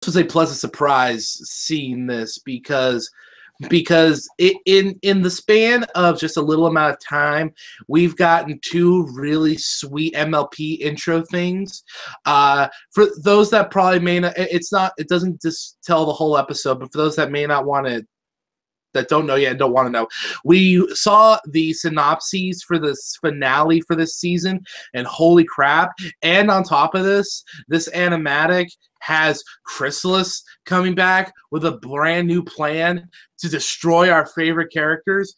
was a pleasant surprise seeing this because in the span of just a little amount of time, we've gotten two really sweet MLP intro things. For those that probably may not, it doesn't just tell the whole episode, but for those that may not want to, that don't know yet and don't want to know, we saw the synopses for this finale for this season, and holy crap. And on top of this animatic has Chrysalis coming back with a brand new plan to destroy our favorite characters.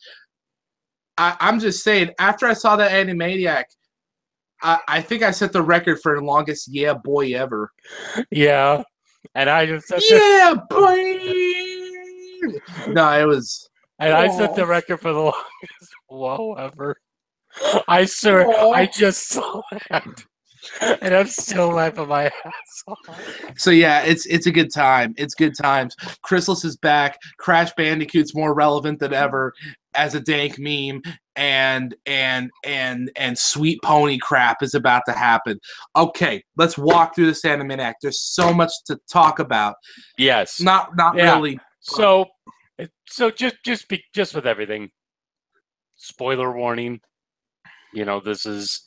I'm just saying, after I saw that Animaniac, I think I set the record for the longest yeah boy ever. Yeah. And I just said yeah boy. No, it was. And I set the record for the longest whoa ever. I swear, I just saw that. And I'm still laughing my ass off. So yeah, it's a good time. It's good times. Chrysalis is back. Crash Bandicoot's more relevant than ever as a dank meme, and Sweet Pony crap is about to happen. Okay, let's walk through this Animaniac. There's so much to talk about. Yes. Not really. So just with everything. Spoiler warning. This is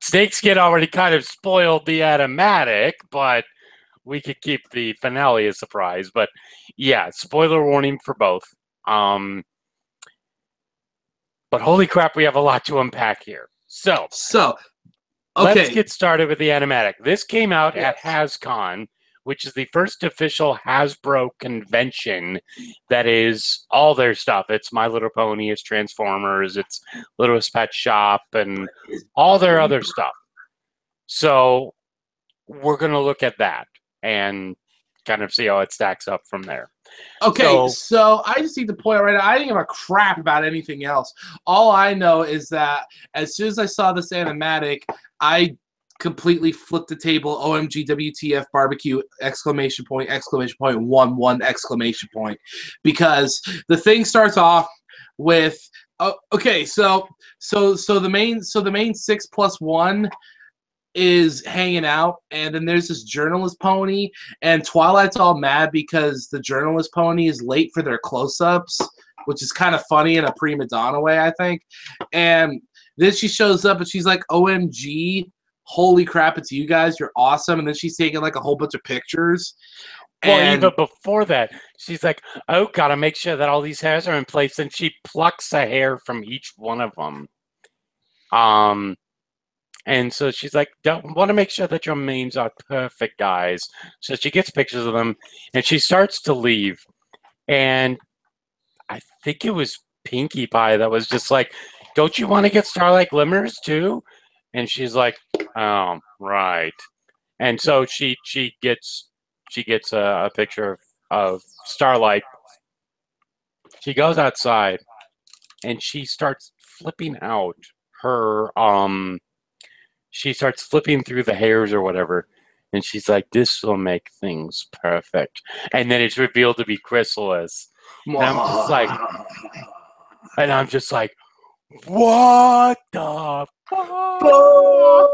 Snakes Kid already kind of spoiled the Anamatic, but we could keep the finale a surprise. But yeah, spoiler warning for both. But holy crap, we have a lot to unpack here. So okay. Let's get started with the Anamatic. This came out at Hascon, which is the first official Hasbro convention that is all their stuff. It's My Little Pony, it's Transformers, it's Littlest Pet Shop, and all their other stuff. So we're going to look at that and kind of see how it stacks up from there. Okay, so I just need to point out right now, I didn't give a crap about anything else. All I know is that as soon as I saw this Animatic, I completely flipped the table. OMG WTF barbecue ! ! ! 1 ! Because the thing starts off with okay, so the main 6+1 is hanging out, and then there's this journalist pony, and Twilight's all mad because the journalist pony is late for their close-ups, which is kind of funny in a prima donna way, I think. And then she shows up and she's like, OMG, holy crap, it's you guys, you're awesome. And then she's taking like a whole bunch of pictures. Well, even before that, she's like, oh, gotta make sure that all these hairs are in place. And she plucks a hair from each one of them. And so she's like, don't want to make sure that your manes are perfect, guys. So she gets pictures of them and she starts to leave. And I think it was Pinkie Pie that was just like, don't you want to get Starlight Glimmers too? And she's like, oh, right. And so she gets a picture of Starlight. She goes outside and she starts flipping out her she starts flipping through the hairs or whatever, and she's like, this will make things perfect. And then it's revealed to be Chrysalis. And I'm just like, what the fuck?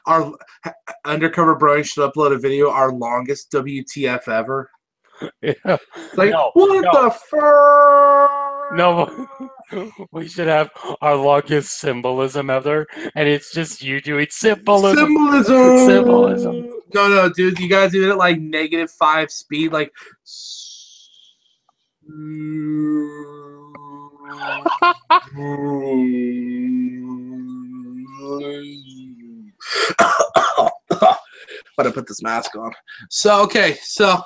Our Undercover Brony should upload a video, our longest WTF ever. Yeah. Like, the fuck? No, we should have our longest symbolism ever, and it's just you doing symbolism. Symbolism. No, dude, you guys do it at like -5 speed, like. But I put this mask on. So okay, so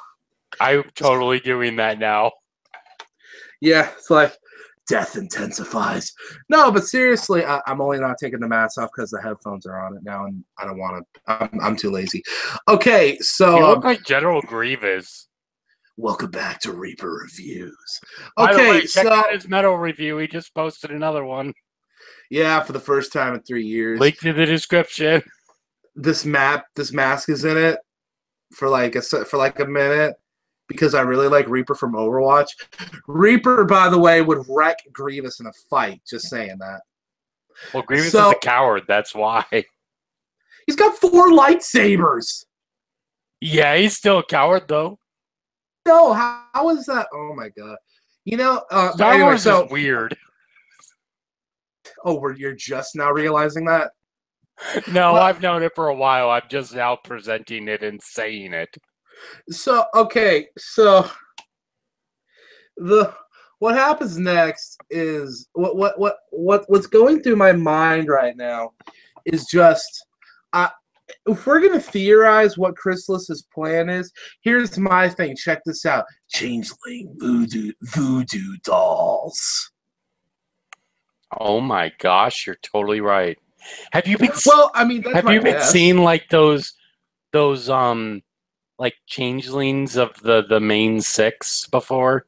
I'm totally doing that now. Yeah, it's like death intensifies. No, but seriously, I'm only not taking the mask off because the headphones are on it now, and I don't want to. I'm too lazy. Okay, so you look like General Grievous. Welcome back to Reaper Reviews. Okay, by the way, check out his metal review. He just posted another one. Yeah, for the first time in 3 years. Link in the description. This mask is in it for like a minute. Because I really like Reaper from Overwatch. Reaper, by the way, would wreck Grievous in a fight. Just saying that. Well, Grievous is a coward. That's why. He's got 4 lightsabers. Yeah, he's still a coward though. No, how is that? Oh my god. But Star anyway, Wars is weird. You're just now realizing that? No, Well, I've known it for a while. I'm just now presenting it and saying it. okay, so the what happens next is what's going through my mind right now is just if we're gonna theorize what Chrysalis's plan is, here's my thing. Check this out: changeling voodoo dolls. Oh my gosh, you're totally right. Have you been Well, I mean, that's have my you been guess. seeing like those like changelings of the main six before?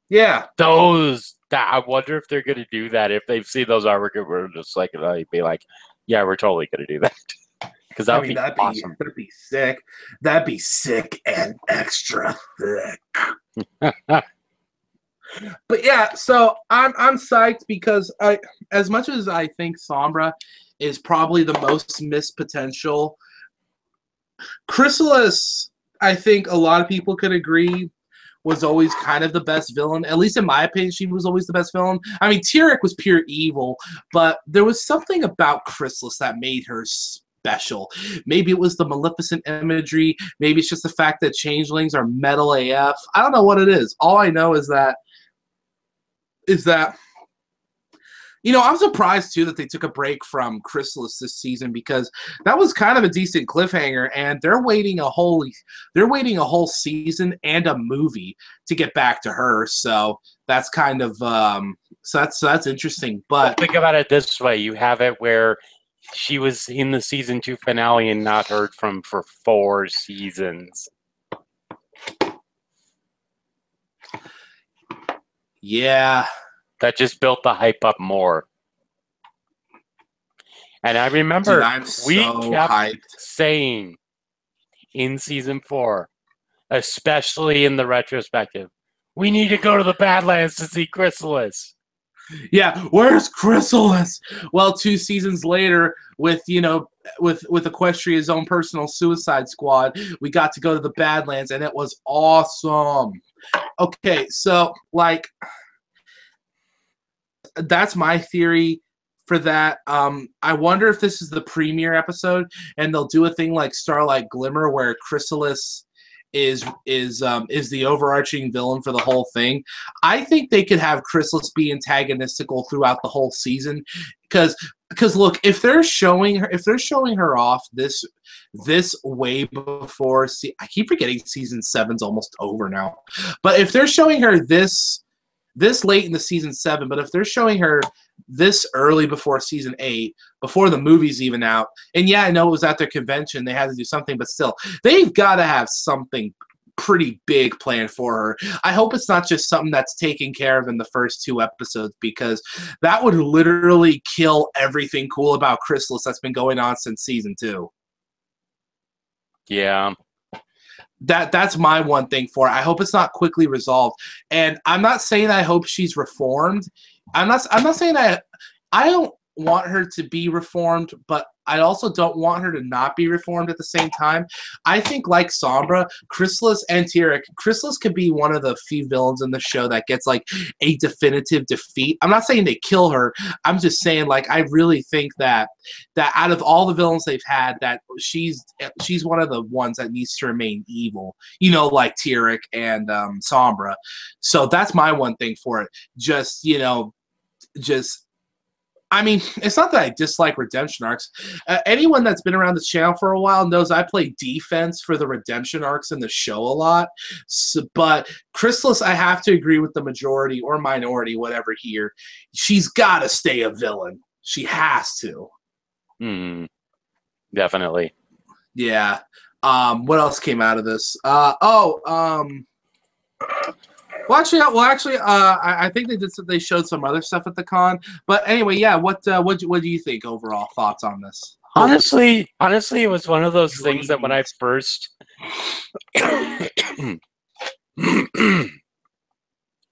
Yeah. I wonder if they're gonna do that. If they've seen those artwork, we're just like they'd be like, yeah, we're totally gonna do that. Because that would be awesome. That'd be sick. That'd be sick and extra thick. But yeah, so I'm psyched because as much as I think Sombra is probably the most missed potential, Chrysalis, I think a lot of people could agree, was always kind of the best villain. At least in my opinion, she was always the best villain. I mean, Tyrek was pure evil, but there was something about Chrysalis that made her special. Maybe it was the Maleficent imagery. Maybe it's just the fact that changelings are metal AF. I don't know what it is. All I know is that I'm surprised too that they took a break from Chrysalis this season because that was kind of a decent cliffhanger, and they're waiting a whole season and a movie to get back to her. So that's kind of that's interesting. But think about it this way: you have it where she was in the season 2 finale and not heard from for 4 seasons. Yeah. That just built the hype up more. And I remember we kept saying in season 4, especially in the retrospective, we need to go to the Badlands to see Chrysalis. Yeah, where's Chrysalis? Well, 2 seasons later, with Equestria's own personal Suicide Squad, we got to go to the Badlands, and it was awesome. Okay, so that's my theory for that. I wonder if this is the premiere episode, and they'll do a thing like Starlight Glimmer, where Chrysalis is the overarching villain for the whole thing. I think they could have Chrysalis be antagonistical throughout the whole season, because look, if they're showing her off this way before, I keep forgetting season 7's almost over now, but if they're showing her this late in the season 7, but if they're showing her this early before season 8, before the movie's even out, and yeah, I know it was at their convention, they had to do something, but still, they've got to have something pretty big planned for her. I hope it's not just something that's taken care of in the first 2 episodes, because that would literally kill everything cool about Chrysalis that's been going on since season 2. Yeah. That's my one thing for it. I hope it's not quickly resolved. And I'm not saying I hope she's reformed. I'm not saying I don't want her to be reformed, but I also don't want her to not be reformed at the same time. I think, like Sombra, Chrysalis and Tyrek, Chrysalis could be one of the few villains in the show that gets like a definitive defeat. I'm not saying they kill her. I'm just saying, like, I really think that out of all the villains they've had, that she's one of the ones that needs to remain evil. Like Tyrek and Sombra. So that's my one thing for it. I mean, it's not that I dislike redemption arcs. Anyone that's been around the channel for a while knows I play defense for the redemption arcs in the show a lot. But Chrysalis, I have to agree with the majority or minority, whatever here. She's got to stay a villain. She has to. Definitely. Yeah. What else came out of this? Well, actually, I think they showed some other stuff at the con. But anyway, yeah. What do you think overall thoughts on this? Honestly, it was one of those things that when I first,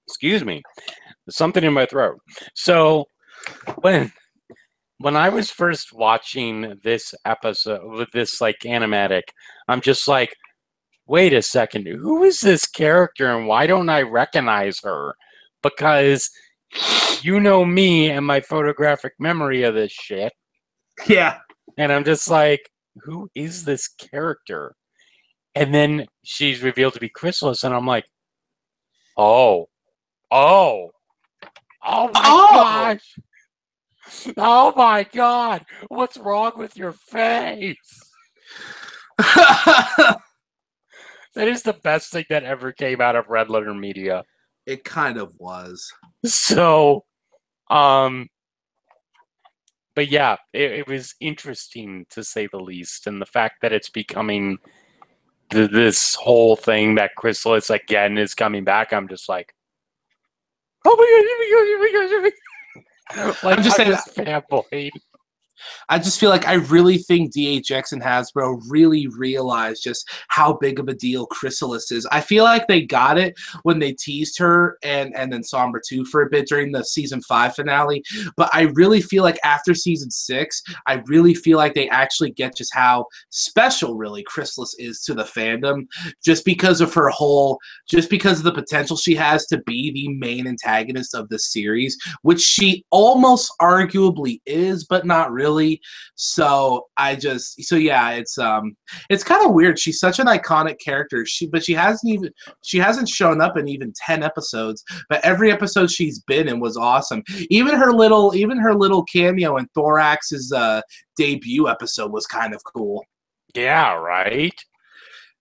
excuse me, there's something in my throat. So when when I was first watching this episode with this like animatic, I'm just like, wait a second, who is this character and why don't I recognize her? Because you know me and my photographic memory of this shit. Yeah. And I'm just like, who is this character? And then she's revealed to be Chrysalis, and I'm like, oh, oh, oh my gosh. Oh my God. What's wrong with your face? That is the best thing that ever came out of Red Letter Media. It kind of was. So, but yeah, it was interesting to say the least. And the fact that it's becoming this whole thing that Chrysalis again is coming back, I'm just like, oh my God, oh my God, oh my God. Like, I'm just fanboying. I just feel like I really think DHX and Hasbro really realized just how big of a deal Chrysalis is. I feel like they got it when they teased her and then Sombra 2 for a bit during the season 5 finale. But I really feel like after season 6, I really feel like they actually get just how special really Chrysalis is to the fandom, just because of her whole, just because of the potential she has to be the main antagonist of the series, which she almost arguably is, but not really. So yeah, it's kind of weird. She's such an iconic character. She hasn't shown up in even 10 episodes, but every episode she's been in was awesome. Even her little cameo in Thorax's debut episode was kind of cool. Yeah, right.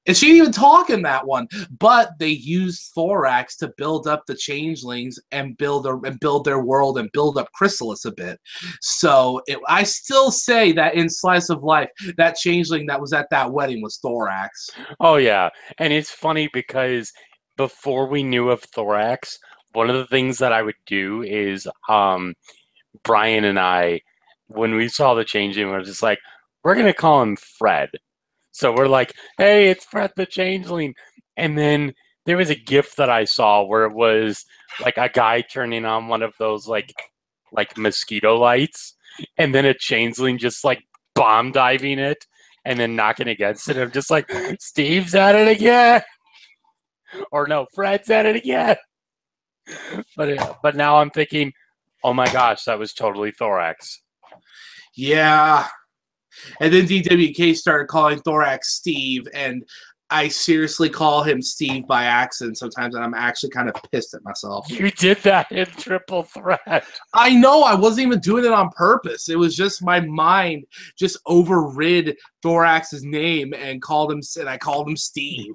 And she didn't even talk in that one, but they used Thorax to build up the changelings and build their world and build up Chrysalis a bit. So I still say that in Slice of Life, that changeling that was at that wedding was Thorax. Oh yeah, and it's funny because before we knew of Thorax, one of the things that I would do is Brian and I, when we saw the changeling, we were just like, we're gonna call him Fred. So we're like, hey, it's Fred the Changeling. And then there was a GIF that I saw where it was like a guy turning on one of those like mosquito lights, and then a changeling just like bomb diving it and then knocking against it. I'm just like, Steve's at it again. Or no, Fred's at it again. But now I'm thinking, oh my gosh, that was totally Thorax. Yeah. And then DWK started calling Thorax Steve, and I seriously call him Steve by accident sometimes, and I'm actually kind of pissed at myself. You did that in Triple Threat. I know, I wasn't even doing it on purpose. It was just my mind just overrid Thorax's name and I called him Steve.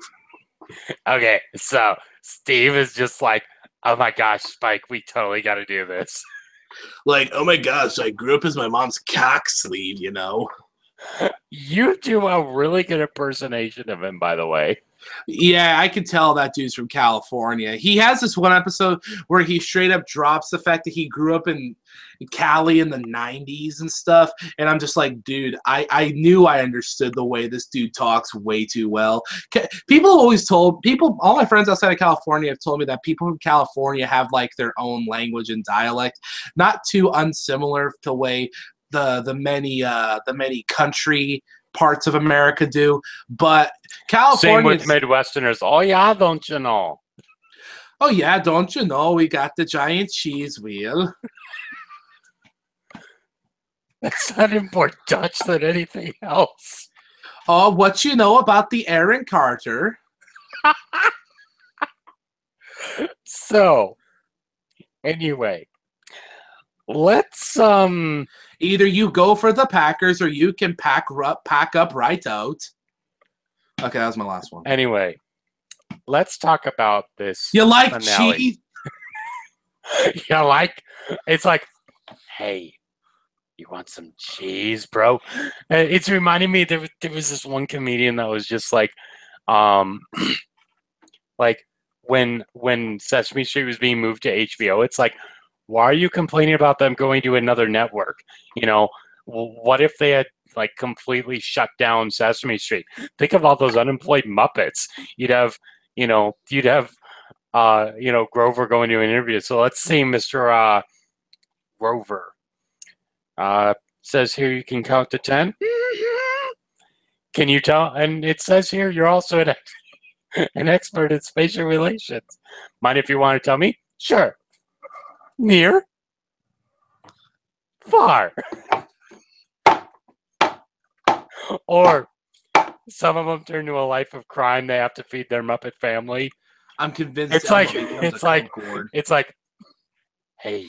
Okay, so Steve is just like, oh my gosh, Spike, we totally got to do this. Like, oh my gosh, I grew up as my mom's cock sleeve, you know? You do a really good impersonation of him, by the way. Yeah, I can tell that dude's from California. He has this one episode where he straight up drops the fact that he grew up in Cali in the 90s and stuff. And I'm just like, dude, I knew I understood the way this dude talks way too well. All my friends outside of California have told me that people from California have like their own language and dialect, not too unsimilar to the way the many country parts of America do, but California. Same with Midwesterners. Oh yeah, don't you know? Oh yeah, don't you know? We got the giant cheese wheel. That sounded more Dutch than anything else. Oh, what you know about the Aaron Carter? So, anyway, let's Either you go for the Packers or you can pack up right out. Okay, that was my last one. Anyway, let's talk about this. You like finale. cheese? It's like, hey, you want some cheese, bro? It's reminding me there was this one comedian that was just like, like when Sesame Street was being moved to HBO, it's like, why are you complaining about them going to another network? You know, what if they had like completely shut down Sesame Street? Think of all those unemployed Muppets. You'd have Grover going to an interview. So let's see, Mr. Grover. says here you can count to 10. Can you tell? And it says here you're also an expert in spatial relations. Mind if you want to tell me? Sure. Near. Far. Or some of them turn to a life of crime. They have to feed their Muppet family. I'm convinced It's like, hey,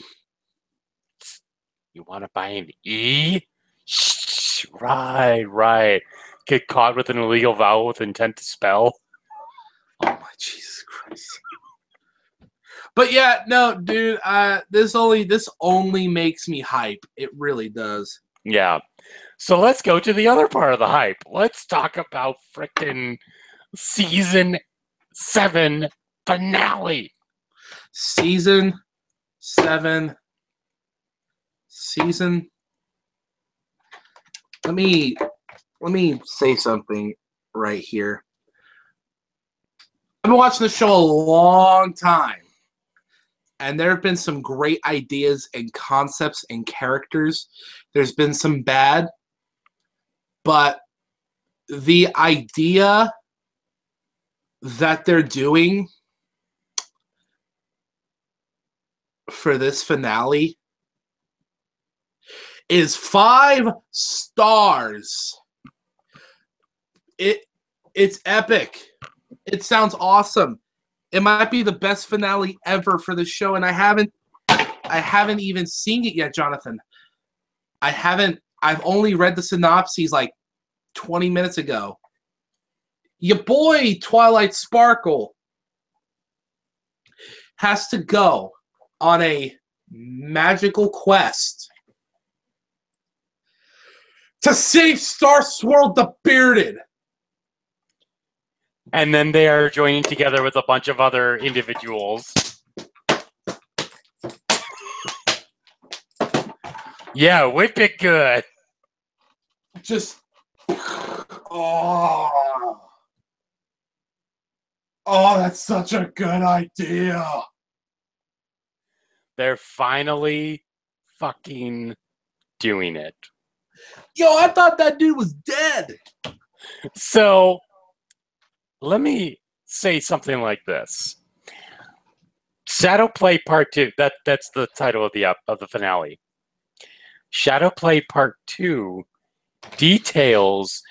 you want to buy an E? Shh, right. Get caught with an illegal vowel with intent to spell. Oh my Jesus Christ! But yeah, no, dude. This only makes me hype. It really does. Yeah. So let's go to the other part of the hype. Let's talk about frickin' season 7 finale. Season 7. Let me say something right here. I've been watching the show a long time, and there have been some great ideas and concepts and characters. There's been some bad, but the idea that they're doing for this finale is 5 stars. It's epic. It sounds awesome. It might be the best finale ever for the show, and I haven't even seen it yet, Jonathan. I've only read the synopses like 20 minutes ago. Your boy Twilight Sparkle has to go on a magical quest to save Star Swirl the Bearded. And then they are joining together with a bunch of other individuals. Yeah, whip it good. Just, oh, that's such a good idea. They're finally fucking doing it. Yo, I thought that dude was dead. So, let me say something like this. Shadow Play Part 2, that's the title of the finale. Shadow Play Part 2 details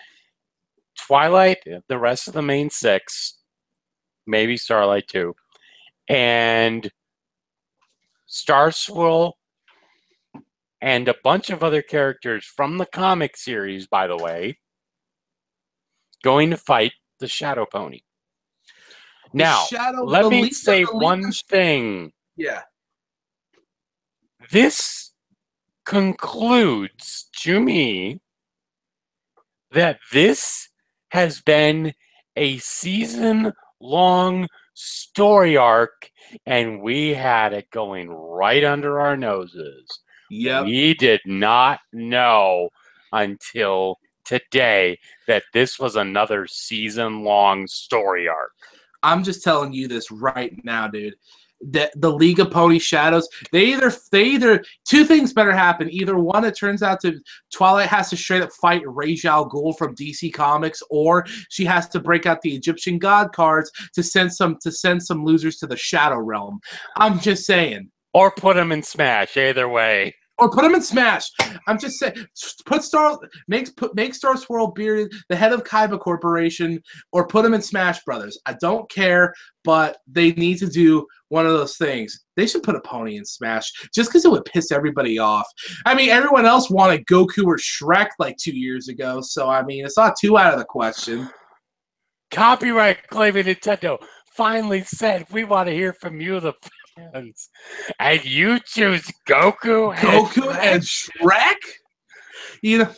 Twilight, the rest of the main 6, maybe Starlight too, and Star Swirl and a bunch of other characters from the comic series, by the way, going to fight the Shadow Pony. Now, let me say one thing. Yeah. This concludes to me that this has been a season-long story arc, and we had it going right under our noses. Yep. We did not know until today that this was another season-long story arc. I'm just telling you this right now, dude. The League of Pony Shadows, they either two things better happen. Either one, it turns out to Twilight has to straight up fight Ra's al Ghul from DC Comics, or she has to break out the Egyptian god cards to send some losers to the Shadow Realm. I'm just saying. Or put them in Smash. Either way. Or put him in Smash. I'm just saying, make Star Swirl Bearded the head of Kaiba Corporation, or put him in Smash Brothers. I don't care, but they need to do one of those things. They should put a pony in Smash, just because it would piss everybody off. I mean, everyone else wanted Goku or Shrek like 2 years ago, so I mean, it's not too out of the question. Copyright claiming Nintendo finally said, we want to hear from you, the fans. And you choose Goku and Shrek? You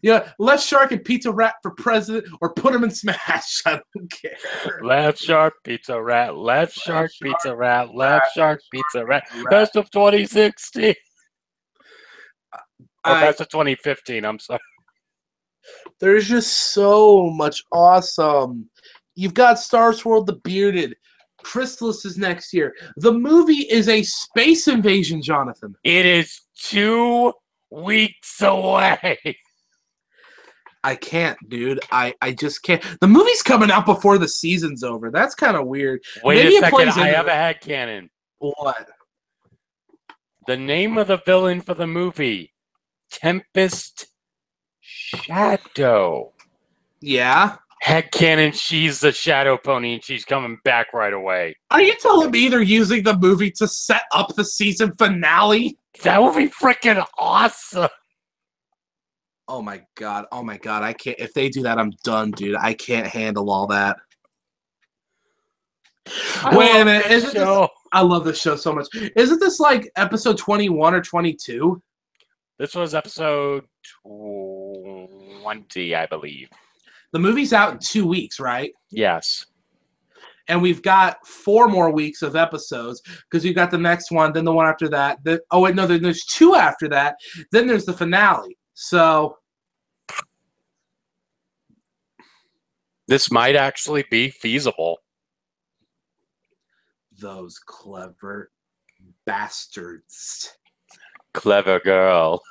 know, Left Shark and Pizza Rat for president, or put him in Smash. I don't care. Left Shark, Pizza Rat, Left Shark, Pizza Rat, Left Shark, Pizza Rat. Best of 2016. Or best of 2015, I'm sorry. There's just so much awesome. You've got Star Swirl the Bearded. Chrysalis is next year. The movie is a space invasion, Jonathan. It is 2 weeks away. I can't, dude. I just can't. The movie's coming out before the season's over. That's kind of weird. Wait Maybe a it second. plays I into have it. a headcanon. What? The name of the villain for the movie, Tempest Shadow. Yeah? Headcanon, she's the Shadow Pony, and she's coming back right away. Are you telling me they're using the movie to set up the season finale? That would be freaking awesome. Oh my god. Oh my god. I can't. If they do that, I'm done, dude. I can't handle all that. Wait a minute. Isn't this, I love this show so much. Isn't this like episode 21 or 22? This was episode 20, I believe. The movie's out in 2 weeks, right? Yes. And we've got 4 more weeks of episodes because you've got the next one, then the one after that. Oh, wait, no, there's 2 after that. Then there's the finale. So this might actually be feasible. Those clever bastards. Clever girl.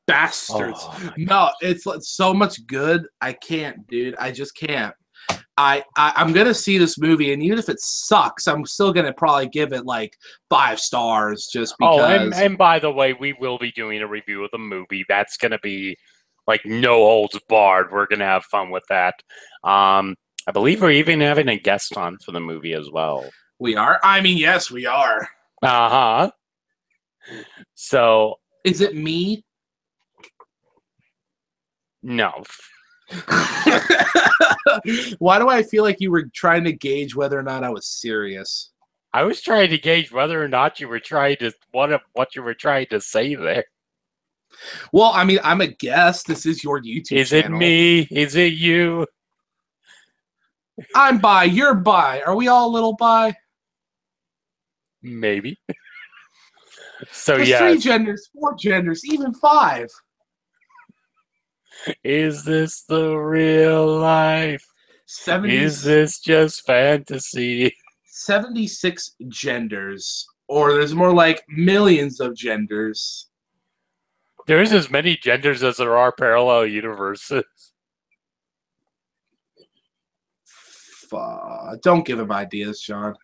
Bastards. Oh, no, it's so much good. I can't, dude. I just can't. I'm gonna see this movie, and even if it sucks, I'm still gonna probably give it like 5 stars just because. Oh, and by the way, we will be doing a review of the movie. That's gonna be like no holds barred. We're gonna have fun with that. I believe we're even having a guest on for the movie as well. We are? I mean, yes, we are. Uh-huh. So is it me? No. Why do I feel like you were trying to gauge whether or not I was serious? I was trying to gauge whether or not you were trying to what you were trying to say there. Well, I mean, I'm a guest. This is your YouTube channel. Is it me? Is it you? I'm bi. You're bi. Are we all a little bi? Maybe. So there's 3 genders, 4 genders, even 5. Is this the real life? 70, is this just fantasy? 76 genders. Or there's more like millions of genders. There's as many genders as there are parallel universes. Don't give him ideas, John.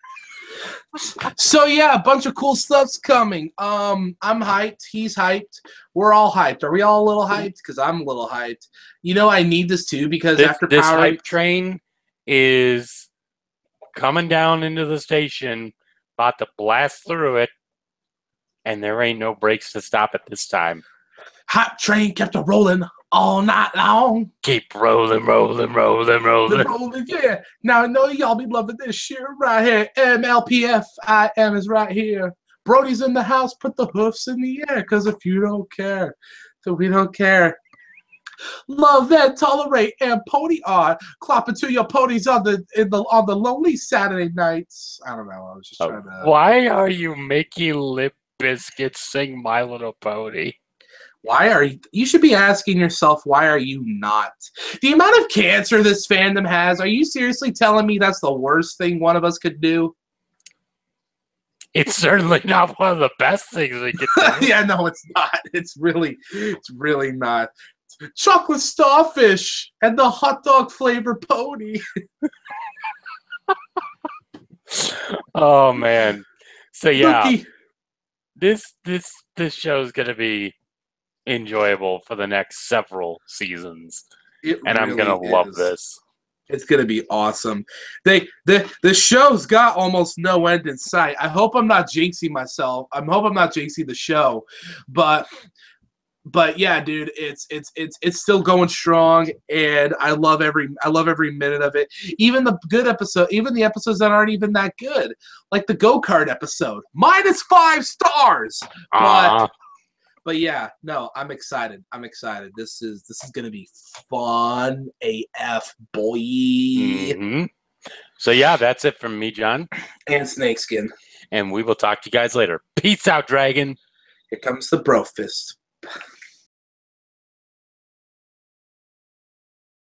So yeah, a bunch of cool stuff's coming. I'm hyped. He's hyped. We're all hyped. Are we all a little hyped? Because I'm a little hyped. You know, I need this too because after this hype train is coming down into the station, about to blast through it, and there ain't no brakes to stop it this time. Hype train kept a rolling all night long. Keep rolling, rolling, rolling, rolling. Yeah. Now I know y'all be loving this shit right here. MLPF I am is right here. Brody's in the house. Put the hoofs in the air, cause if you don't care, then we don't care. Love and tolerate and pony on. Clopping to your ponies on the lonely Saturday nights. I don't know. I was just trying to. Why are you making Lip Biscuit sing My Little Pony? Why are you should be asking yourself, why are you not? The amount of cancer this fandom has, are you seriously telling me that's the worst thing one of us could do? It's certainly not one of the best things we could do. Yeah, no, it's not. It's really not. Chocolate starfish and the hot dog flavor pony. Oh man. So yeah. Looky. This show is gonna be enjoyable for the next several seasons. And I'm gonna love this. It's gonna be awesome. The show's got almost no end in sight. I hope I'm not jinxing myself. I hope I'm not jinxing the show, but yeah, dude, it's still going strong, and I love every minute of it. Even the good episode, even the episodes that aren't even that good, like the go-kart episode, -5 stars. But yeah, no, I'm excited. This is gonna be fun AF, boy. Mm-hmm. So yeah, that's it from me, John. And Snakeskin. And we will talk to you guys later. Peace out, dragon. Here comes the bro fist.